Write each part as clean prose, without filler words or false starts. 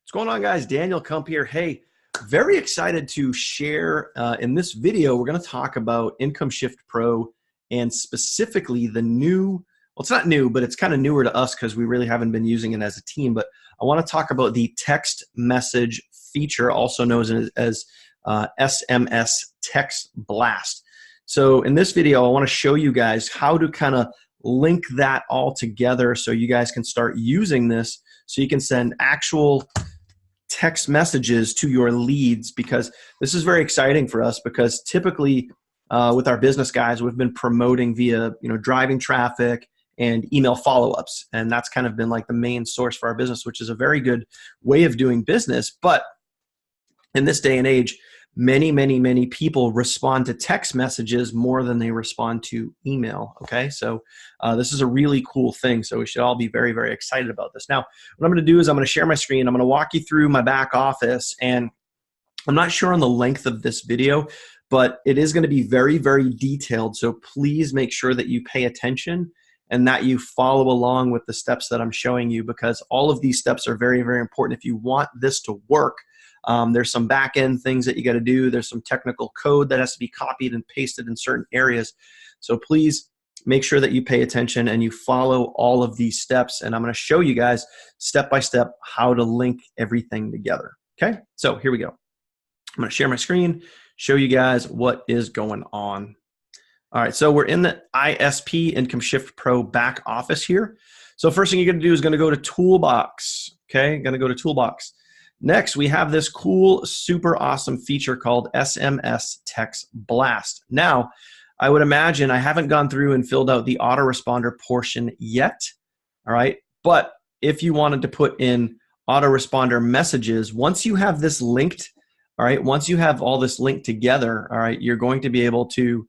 What's going on, guys? Daniel Kump here. Hey, very excited to share in this video. We're going to talk about Income Shift Pro and specifically the new, well, it's not new, but it's kind of newer to us because we really haven't been using it as a team. But I want to talk about the text message feature, also known as SMS text blast. So in this video, I want to show you guys how to kind of link that all together so you guys can start using this so you can send actual text messages to your leads, because this is very exciting for us because typically with our business guys, we've been promoting via driving traffic and email follow-ups, and that's kind of been like the main source for our business, which is a very good way of doing business. But in this day and age, many people respond to text messages more than they respond to email. Okay, so this is a really cool thing. So we should all be very excited about this. Now, what I'm going to do is I'm going to share my screen. I'm going to walk you through my back office, and I'm not sure on the length of this video, but it is going to be very detailed. So please make sure that you pay attention and that you follow along with the steps that I'm showing you, because all of these steps are very important if you want this to work. There's some back-end things that you got to do. There's some technical code that has to be copied and pasted in certain areas. So please make sure that you pay attention and you follow all of these steps. And I'm going to show you guys step by step how to link everything together. Okay, so here we go. I'm going to share my screen, show you guys what is going on. All right, so we're in the ISP Income Shift Pro back office here. So first thing you're going to do is going to go to Toolbox. Okay, going to go to Toolbox. Next, we have this cool, super awesome feature called SMS Text Blast. Now, I would imagine I haven't gone through and filled out the autoresponder portion yet, all right? But if you wanted to put in autoresponder messages, once you have this linked, all right, once you have all this linked together, all right, you're going to be able to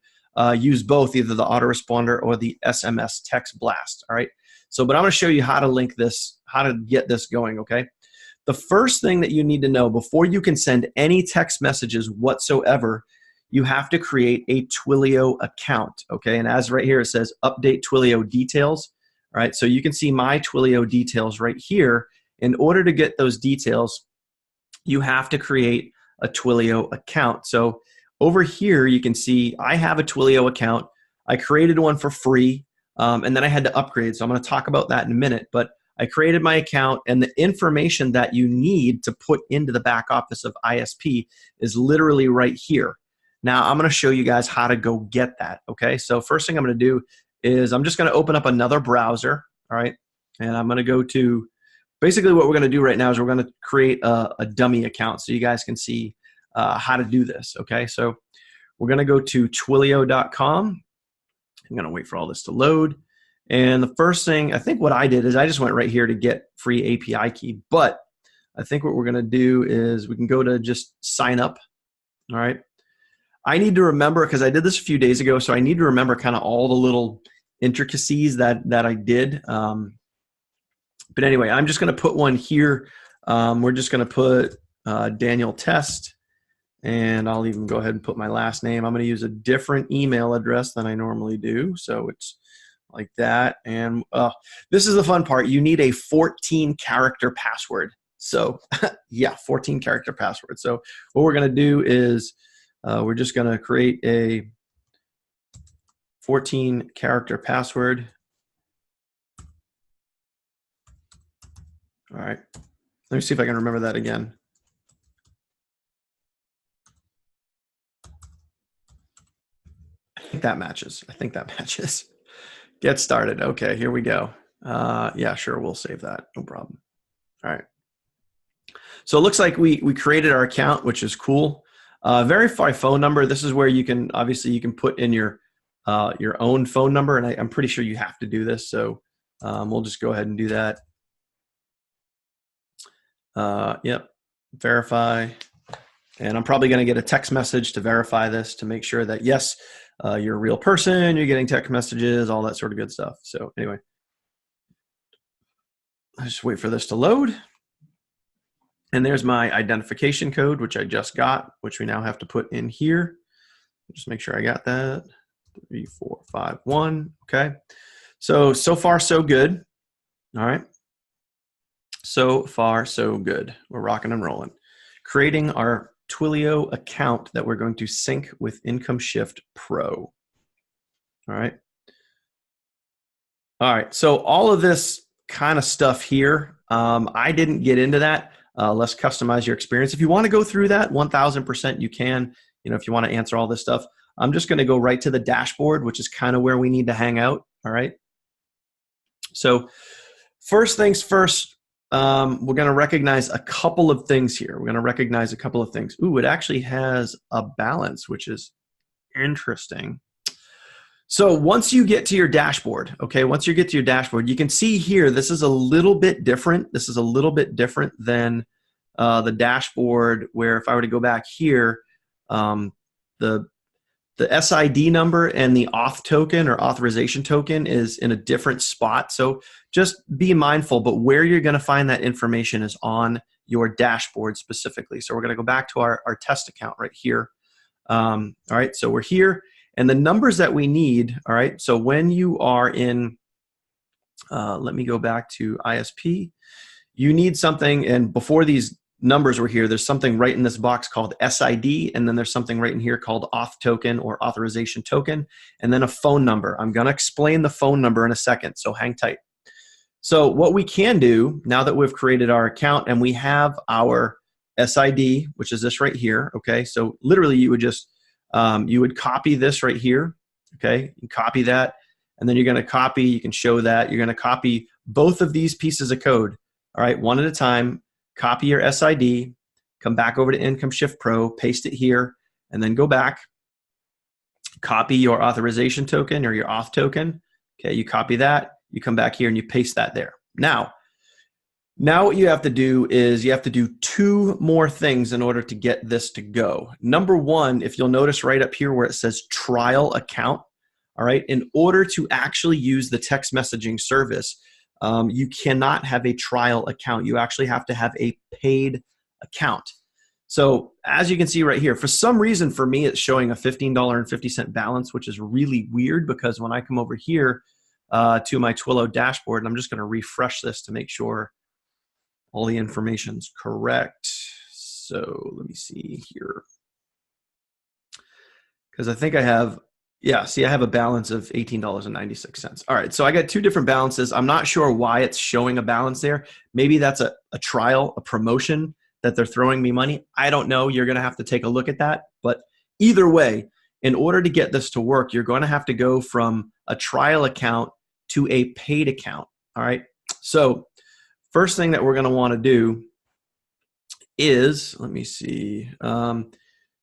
use both, either the autoresponder or the SMS Text Blast, all right? So, but I'm going to show you how to link this, how to get this going, okay? The first thing that you need to know before you can send any text messages whatsoever, you have to create a Twilio account, okay? And as right here it says update Twilio details, all right? So you can see my Twilio details right here. In order to get those details, you have to create a Twilio account. So over here you can see I have a Twilio account. I created one for free, and then I had to upgrade. So I'm going to talk about that in a minute, but I created my account, and the information that you need to put into the back office of ISP is literally right here. Now, I'm going to show you guys how to go get that, okay? So first thing I'm going to do is I'm just going to open up another browser, all right? And I'm going to go to, basically what we're going to do right now is we're going to create a dummy account so you guys can see how to do this, okay? So we're going to go to Twilio.com. I'm going to wait for all this to load. And the first thing, I think what I did is I just went right here to get free API key. But I think what we're going to do is we can go to just sign up. All right. I need to remember, because I did this a few days ago, so I need to remember kind of all the little intricacies that I did. But anyway, I'm just going to put one here. We're just going to put Daniel Test, and I'll even go ahead and put my last name. I'm going to use a different email address than I normally do. So it's like that. And this is the fun part. You need a 14-character password. So yeah, 14-character password. So what we're going to do is we're just going to create a 14-character password. All right. Let me see if I can remember that again. I think that matches. Get started. Okay, here we go. Yeah, sure, we'll save that. No problem. All right. So it looks like we created our account, which is cool. Verify phone number. This is where you can, obviously, you can put in your own phone number, and I'm pretty sure you have to do this. So we'll just go ahead and do that. Yep, verify. And I'm probably going to get a text message to verify this to make sure that, yes, you're a real person, you're getting text messages, all that sort of good stuff. So anyway, I just wait for this to load. And there's my identification code, which I just got, which we now have to put in here. Just make sure I got that. 3451. Okay. So far, so good. All right. So far, so good. We're rocking and rolling. Creating our Twilio account that we're going to sync with Income Shift Pro. All right. All right. So all of this kind of stuff here, I didn't get into that. Let's customize your experience. If you want to go through that, 1000% you can. You know, if you want to answer all this stuff, I'm just going to go right to the dashboard, which is kind of where we need to hang out. All right. So first things first, we're going to recognize a couple of things here. We're going to recognize a couple of things. Ooh, it actually has a balance, which is interesting. So once you get to your dashboard, okay, once you get to your dashboard, you can see here, this is a little bit different. This is a little bit different than the dashboard where if I were to go back here, the SID number and the auth token or authorization token is in a different spot. So just be mindful, but where you're going to find that information is on your dashboard specifically. So we're going to go back to our test account right here. All right, so we're here. And the numbers that we need, all right, so when you are in, let me go back to ISP, you need something, and before these numbers were here, there's something right in this box called SID, and then there's something right in here called auth token or authorization token, and then a phone number. I'm gonna explain the phone number in a second, so hang tight. So what we can do, now that we've created our account and we have our SID, which is this right here, okay, so literally you would just, you would copy this right here, okay? You copy that, and then you're going to copy, you can show that, you're going to copy both of these pieces of code, all right, one at a time, copy your SID, come back over to Income Shift Pro, paste it here, and then go back, copy your authorization token or your auth token, okay, you copy that, you come back here and you paste that there. Now what you have to do is you have to do two more things in order to get this to go. Number one, if you'll notice right up here where it says trial account, all right, in order to actually use the text messaging service, you cannot have a trial account. You actually have to have a paid account. So as you can see right here, for some reason for me, it's showing a $15.50 balance, which is really weird because when I come over here to my Twilio dashboard, and I'm just going to refresh this to make sure all the information's correct. So let me see here. Because I think I have, yeah, see I have a balance of $18.96. All right, so I got two different balances. I'm not sure why it's showing a balance there. Maybe that's a trial, a promotion that they're throwing me money. I don't know. You're going to have to take a look at that. But either way, in order to get this to work, you're going to have to go from a trial account to a paid account. All right, so first thing that we're going to want to do is, let me see.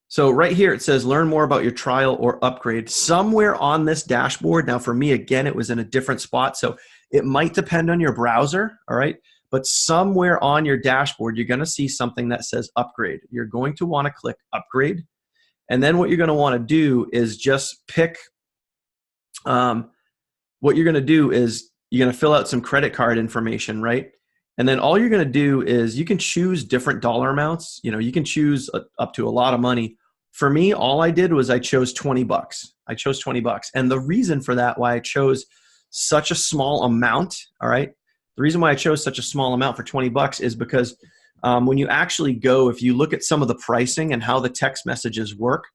So right here it says learn more about your trial or upgrade. Somewhere on this dashboard, now for me, again, it was in a different spot. So it might depend on your browser, all right? But somewhere on your dashboard, you're going to see something that says upgrade. You're going to want to click upgrade. And then what you're going to want to do is just pick, what you're going to do is you're going to fill out some credit card information, right? And then all you're going to do is you can choose different dollar amounts. You know, you can choose up to a lot of money. For me, all I did was I chose 20 bucks. I chose 20 bucks. And the reason for that, why I chose such a small amount, all right? The reason why I chose such a small amount for 20 bucks is because when you actually go, if you look at some of the pricing and how the text messages work,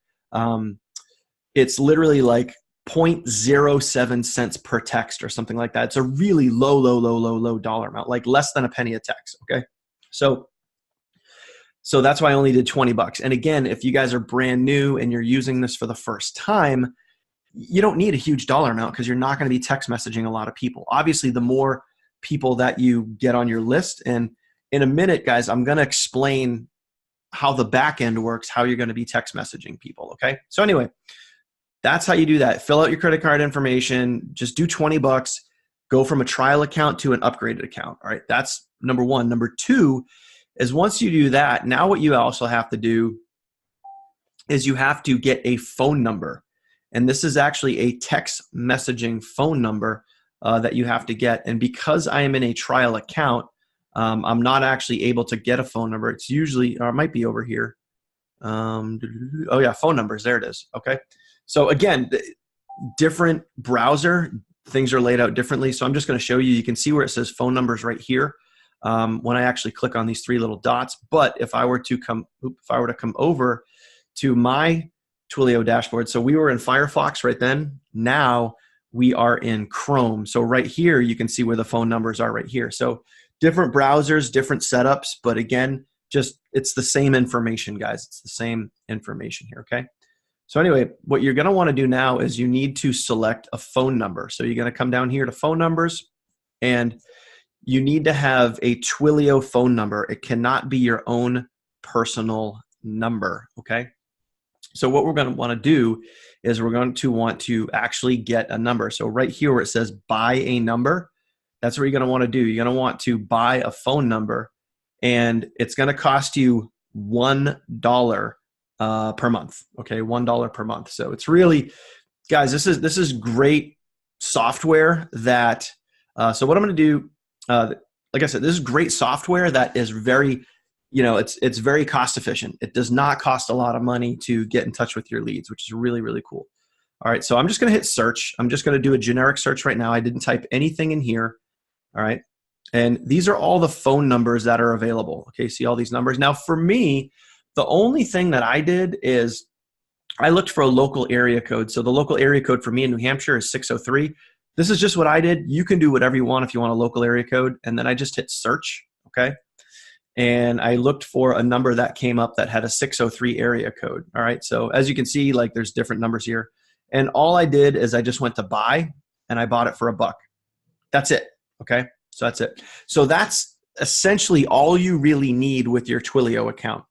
it's literally like 0.07 cents per text or something like that. It's a really low dollar amount, like less than a penny a text, okay? So that's why I only did 20 bucks. And again, if you guys are brand new and you're using this for the first time, you don't need a huge dollar amount because you're not going to be text messaging a lot of people. Obviously, the more people that you get on your list, and in a minute, guys, I'm going to explain how the back end works, how you're going to be text messaging people, okay? So anyway, that's how you do that. Fill out your credit card information. Just do 20 bucks. Go from a trial account to an upgraded account. All right, that's number one. Number two is once you do that, now what you also have to do is you have to get a phone number. And this is actually a text messaging phone number that you have to get. And because I am in a trial account, I'm not actually able to get a phone number. It's usually, or it might be over here. Oh yeah, phone numbers, there it is, okay? So again, different browser, things are laid out differently. So I'm just gonna show you, you can see where it says phone numbers right here. when I actually click on these three little dots. But if I were to come over to my Twilio dashboard, so we were in Firefox right then. Now we are in Chrome. So right here, you can see where the phone numbers are right here. So different browsers, different setups, but again, just it's the same information, guys. It's the same information here, okay? So anyway, what you're gonna wanna do now is you need to select a phone number. So you're gonna come down here to phone numbers, and you need to have a Twilio phone number. It cannot be your own personal number, okay? So what we're going to want to do is we're going to want to actually get a number. So right here where it says buy a number, that's what you're going to want to do. You're going to want to buy a phone number, and it's going to cost you $1 per month, okay? $1 per month. So it's really, guys, this is great software that, so what I'm going to do, like I said, this is great software that is very, it's very cost efficient. It does not cost a lot of money to get in touch with your leads, which is really, really cool. All right, so I'm just going to hit search. I'm just going to do a generic search right now. I didn't type anything in here. All right, and these are all the phone numbers that are available. Okay, see all these numbers. Now for me, the only thing that I did is I looked for a local area code. So the local area code for me in New Hampshire is 603. This is just what I did. You can do whatever you want if you want a local area code. And then I just hit search, okay? And I looked for a number that came up that had a 603 area code, all right? So as you can see, like there's different numbers here. And all I did is I just went to buy, and I bought it for $1. That's it, okay? So that's it. So that's essentially all you really need with your Twilio account.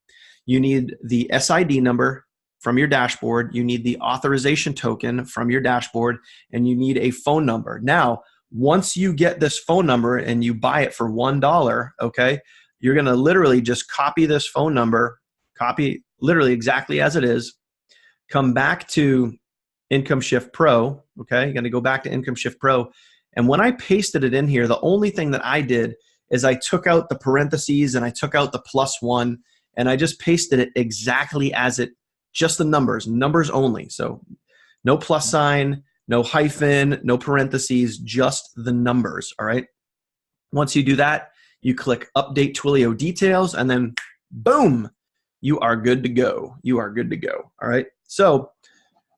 You need the SID number from your dashboard, you need the authorization token from your dashboard, and you need a phone number. Now, once you get this phone number and you buy it for $1, okay, you're gonna literally just copy this phone number, copy literally exactly as it is, come back to Income Shift Pro, okay, you're gonna go back to Income Shift Pro, and when I pasted it in here, the only thing that I did is I took out the parentheses and I took out the +1, and I just pasted it exactly as it, just the numbers only. So no plus sign, no hyphen, no parentheses, just the numbers, all right? Once you do that, you click Update Twilio Details, and then boom, you are good to go. You are good to go, all right? So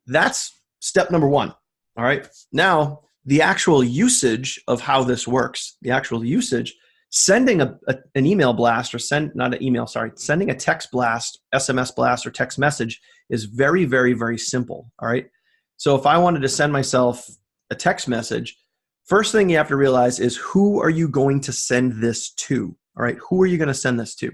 that's step number one, all right? Now, the actual usage of how this works, the actual usage, sending an email blast, or sending a text blast, SMS blast, or text message is very, very, very simple, all right? So if I wanted to send myself a text message, first thing you have to realize is who are you going to send this to, all right? Who are you going to send this to?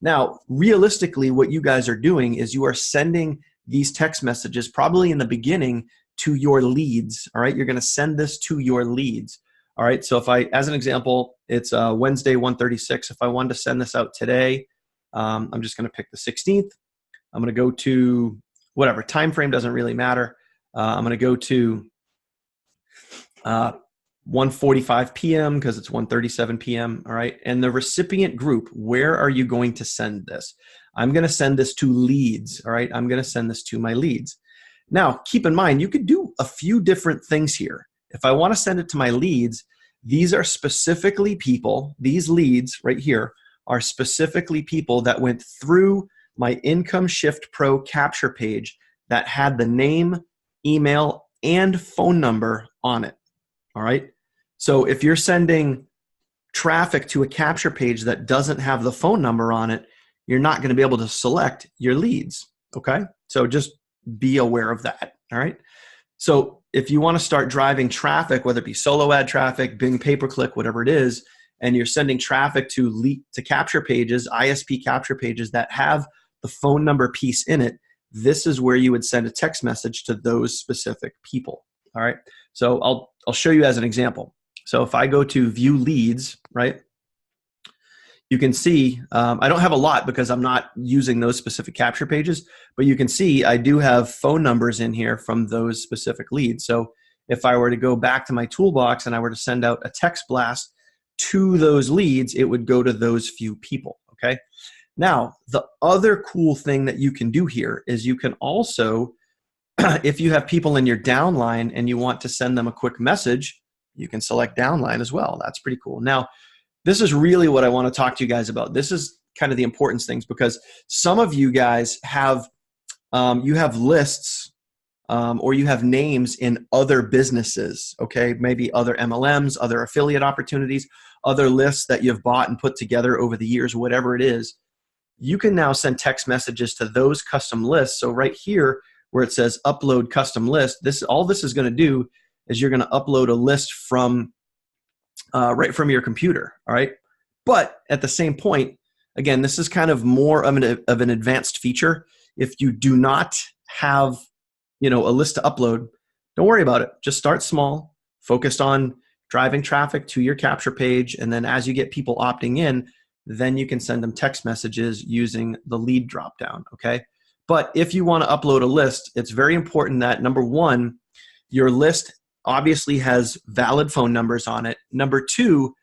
Now, realistically, what you guys are doing is you are sending these text messages probably in the beginning to your leads, all right? You're going to send this to your leads. All right, so if I, as an example, it's Wednesday 1:36. If I wanted to send this out today, I'm just going to pick the 16th. I'm going to go to whatever, time frame doesn't really matter. I'm going to go to 1:45 p.m. because it's 1:37 p.m., all right? And the recipient group, where are you going to send this? I'm going to send this to leads, all right? I'm going to send this to my leads. Now, keep in mind, you could do a few different things here. If I want to send it to my leads, these are specifically people, these leads right here are specifically people that went through my Income Shift Pro capture page that had the name, email, and phone number on it, all right? So if you're sending traffic to a capture page that doesn't have the phone number on it, you're not going to be able to select your leads, okay? So just be aware of that, all right? So if you want to start driving traffic, whether it be solo ad traffic, Bing pay-per-click, whatever it is, and you're sending traffic to capture pages, ISP capture pages that have the phone number piece in it, this is where you would send a text message to those specific people, all right? So I'll show you as an example. So if I go to view leads, right, you can see, I don't have a lot because I'm not using those specific capture pages, but you can see I do have phone numbers in here from those specific leads. So if I were to go back to my toolbox and I were to send out a text blast to those leads, it would go to those few people, okay? Now, the other cool thing that you can do here is you can also, if you have people in your downline and you want to send them a quick message, you can select downline as well. That's pretty cool. Now, this is really what I want to talk to you guys about. This is kind of the important things, because some of you guys have, you have lists or you have names in other businesses, okay? Maybe other MLMs, other affiliate opportunities, other lists that you've bought and put together over the years, whatever it is. You can now send text messages to those custom lists. So right here where it says upload custom list, all this is going to do is you're going to upload a list from right from your computer, all right? But at the same point, again, this is kind of more of an advanced feature. If you do not have, a list to upload, don't worry about it. Just start small, focused on driving traffic to your capture page, and then as you get people opting in, then you can send them text messages using the lead dropdown, okay? But if you want to upload a list, it's very important that, number one, your list obviously has valid phone numbers on it. Number two,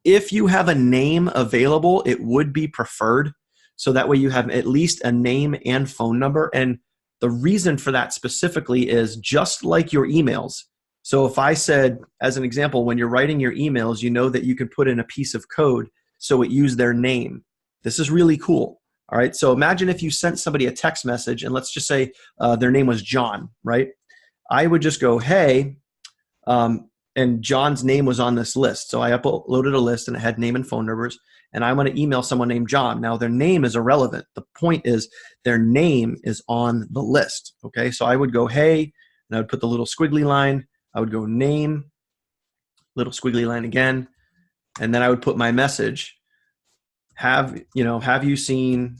if you have a name available, it would be preferred. So that way you have at least a name and phone number. And the reason for that specifically is just like your emails. So if I said, as an example, when you're writing your emails, you know that you can put in a piece of code so it used their name. This is really cool. All right. So imagine if you sent somebody a text message, and let's just say their name was John, right? I would just go, hey, and John's name was on this list. So I uploaded a list and it had name and phone numbers, and I want to email someone named John. Now their name is irrelevant. The point is their name is on the list. Okay. So I would go, hey, and I would put the little squiggly line. I would go name, little squiggly line again. And then I would put my message. Have you seen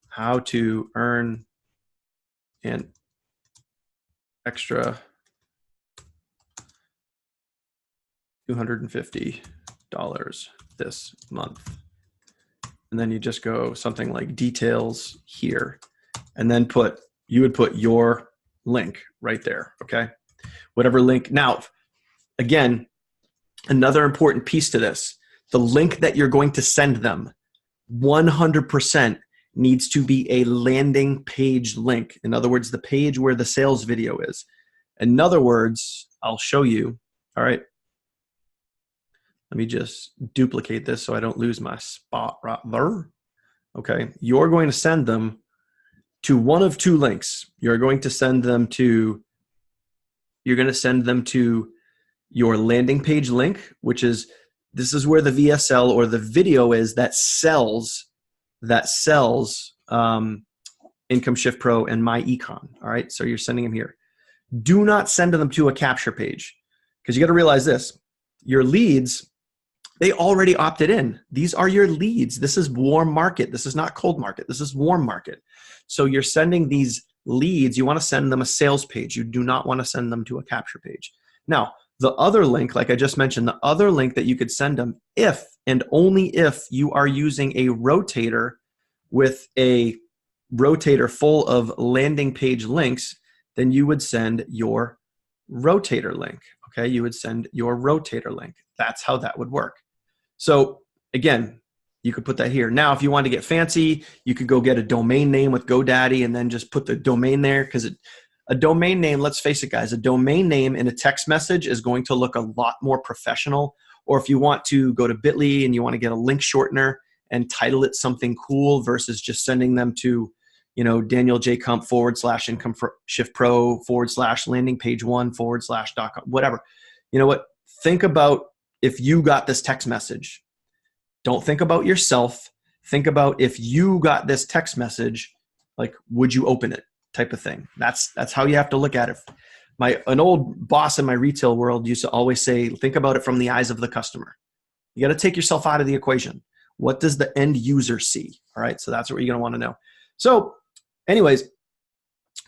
how to earn an extra $250 this month? And then you just go something like details here, and then you would put your link right there, okay? Whatever link. Now, again, another important piece to this, the link that you're going to send them 100% needs to be a landing page link. In other words, the page where the sales video is. In other words, I'll show you. All right. Let me just duplicate this so I don't lose my spot right there. Okay. You're going to send them to one of two links. You're going to send them to your landing page link, which is, this is where the VSL or the video is that sells Income Shift Pro and MyEcon. All right. So you're sending them here. Do not send them to a capture page, because you got to realize this, your leads, they already opted in. These are your leads. This is warm market. This is not cold market. This is warm market. So you're sending these leads. You want to send them a sales page. You do not want to send them to a capture page. Now, the other link, like I just mentioned, the other link that you could send them, if and only if you are using a rotator with a rotator full of landing page links, then you would send your rotator link. Okay, you would send your rotator link. That's how that would work. So again, you could put that here. Now, if you want to get fancy, you could go get a domain name with GoDaddy and then just put the domain there, because a domain name, let's face it, guys, a domain name in a text message is going to look a lot more professional. Or if you want to go to Bitly and you want to get a link shortener and title it something cool versus just sending them to, Daniel J. Kump / Income Shift Pro / landing page 1 / .com, whatever. You know what? Think about if you got this text message. Don't think about yourself. Think about if you got this text message, like, would you open it, type of thing. That's how you have to look at it. An old boss in my retail world used to always say, think about it from the eyes of the customer. You got to take yourself out of the equation. What does the end user see? All right. So that's what you're going to want to know. So anyways,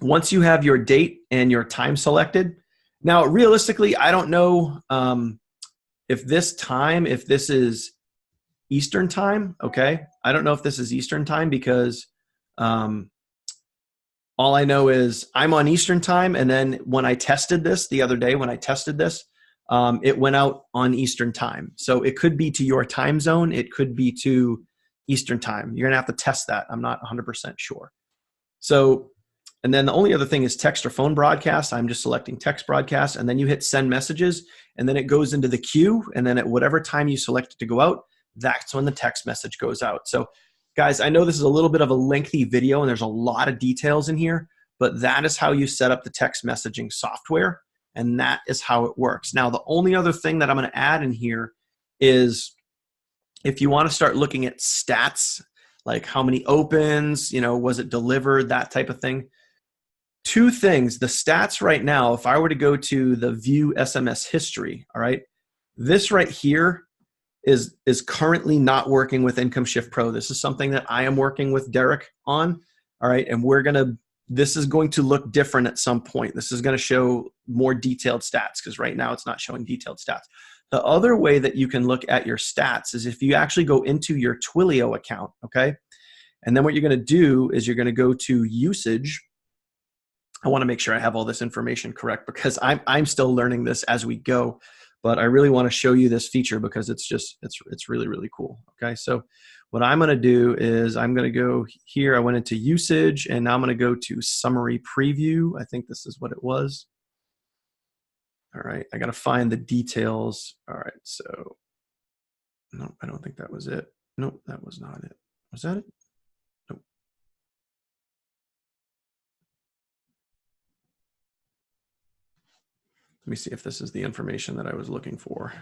once you have your date and your time selected, now realistically, I don't know if this is Eastern time. Okay. I don't know if this is Eastern time, because all I know is I'm on Eastern time. And then when I tested this the other day, it went out on Eastern time. So it could be to your time zone. It could be to Eastern time. You're going to have to test that. I'm not 100% sure. So, and then the only other thing is text or phone broadcast. I'm just selecting text broadcast, and then you hit send messages, and then it goes into the queue. And then at whatever time you select it to go out, that's when the text message goes out. So guys, I know this is a little bit of a lengthy video and there's a lot of details in here, but that is how you set up the text messaging software, and that is how it works. Now, the only other thing that I'm going to add in here is if you want to start looking at stats, like how many opens, was it delivered, that type of thing. Two things, the stats right now, if I were to go to the view SMS history, all right, this right here is currently not working with Income Shift Pro. This is something that I am working with Derek on, all right, and this is going to look different at some point. This is going to show more detailed stats because right now it's not showing detailed stats. The other way that you can look at your stats is if you actually go into your Twilio account, okay? And then what you're going to do is you're going to go to usage. I want to make sure I have all this information correct because I'm still learning this as we go, but I really want to show you this feature because it's really, really cool. Okay, so what I'm going to do is I'm going to go here. I went into usage and now I'm going to go to summary preview. I think this is what it was. All right, I got to find the details. All right, so no, I don't think that was it. Nope, that was not it. Was that it? Nope. Let me see if this is the information that I was looking for.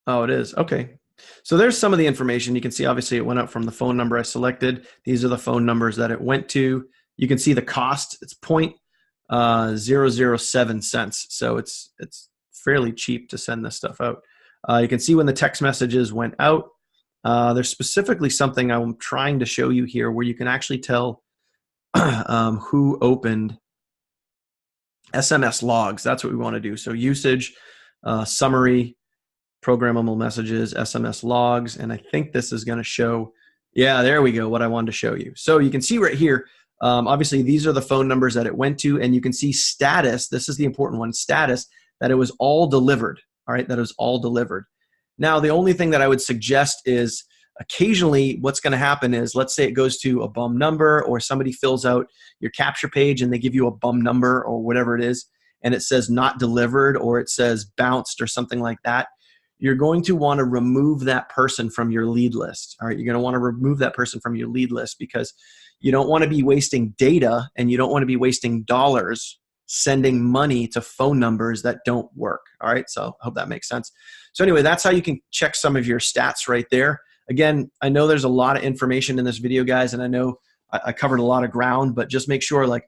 Oh, it is. Okay. So there's some of the information. You can see obviously it went up from the phone number I selected. These are the phone numbers that it went to. You can see the cost. It's 0.007 cents. So it's fairly cheap to send this stuff out. You can see when the text messages went out. There's specifically something I'm trying to show you here where you can actually tell who opened SMS logs. That's what we want to do. So usage, summary, programmable messages, SMS logs, and I think this is going to show, yeah, there we go, what I wanted to show you. So you can see right here, obviously these are the phone numbers that it went to, and you can see status, this is the important one, status, that it was all delivered, all right, that it was all delivered. Now, the only thing that I would suggest is occasionally what's going to happen is, let's say it goes to a bum number or somebody fills out your capture page and they give you a bum number or whatever it is, and it says not delivered or it says bounced or something like that. You're going to want to remove that person from your lead list. All right, you're going to want to remove that person from your lead list because you don't want to be wasting data and you don't want to be wasting dollars sending money to phone numbers that don't work. All right, so I hope that makes sense. So anyway, that's how you can check some of your stats right there. Again, I know there's a lot of information in this video, guys, and I know I covered a lot of ground, but just make sure, like,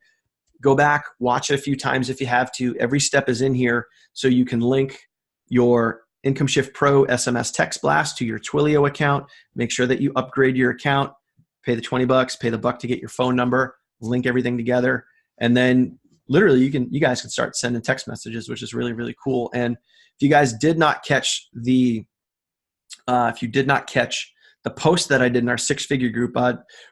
go back, watch it a few times if you have to. Every step is in here so you can link your Income Shift Pro SMS text blast to your Twilio account. Make sure that you upgrade your account, pay the 20 bucks, pay the buck to get your phone number, link everything together, and then literally you guys can start sending text messages, which is really, really cool. And if you guys did not catch the post that I did in our six-figure group,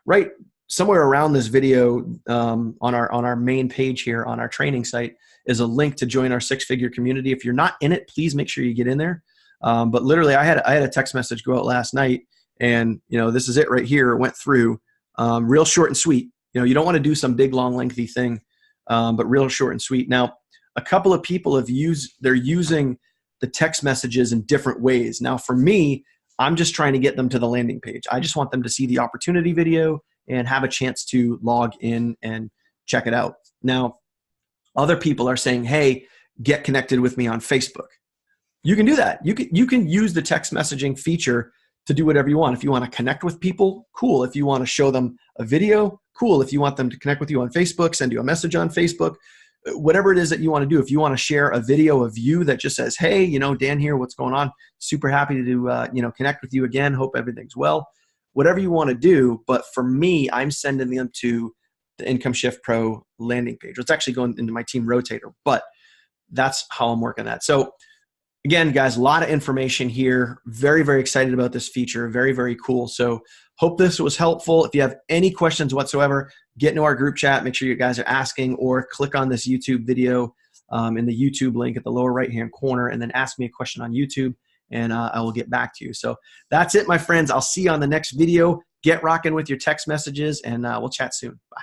right somewhere around this video on our main page here on our training site is a link to join our six-figure community. If you're not in it, please make sure you get in there. But literally, I had a text message go out last night, and this is it right here. It went through real short and sweet. You don't want to do some big, long, lengthy thing, but real short and sweet. Now, a couple of people they're using the text messages in different ways. Now, for me, I'm just trying to get them to the landing page. I just want them to see the opportunity video and have a chance to log in and check it out. Now, other people are saying, hey, get connected with me on Facebook. You can do that. You can use the text messaging feature to do whatever you want. If you want to connect with people, cool. If you want to show them a video, cool. If you want them to connect with you on Facebook, send you a message on Facebook, whatever it is that you want to do. If you want to share a video of you that just says, hey, Dan here, what's going on? Super happy to connect with you again. Hope everything's well. Whatever you want to do. But for me, I'm sending them to the Income Shift Pro landing page. It's actually going into my team rotator, but that's how I'm working that. So again, guys, a lot of information here. Very, very excited about this feature. Very, very cool. So hope this was helpful. If you have any questions whatsoever, get into our group chat. Make sure you guys are asking, or click on this YouTube video in the YouTube link at the lower right-hand corner, and then ask me a question on YouTube, and I will get back to you. So that's it, my friends. I'll see you on the next video. Get rocking with your text messages, and we'll chat soon. Bye.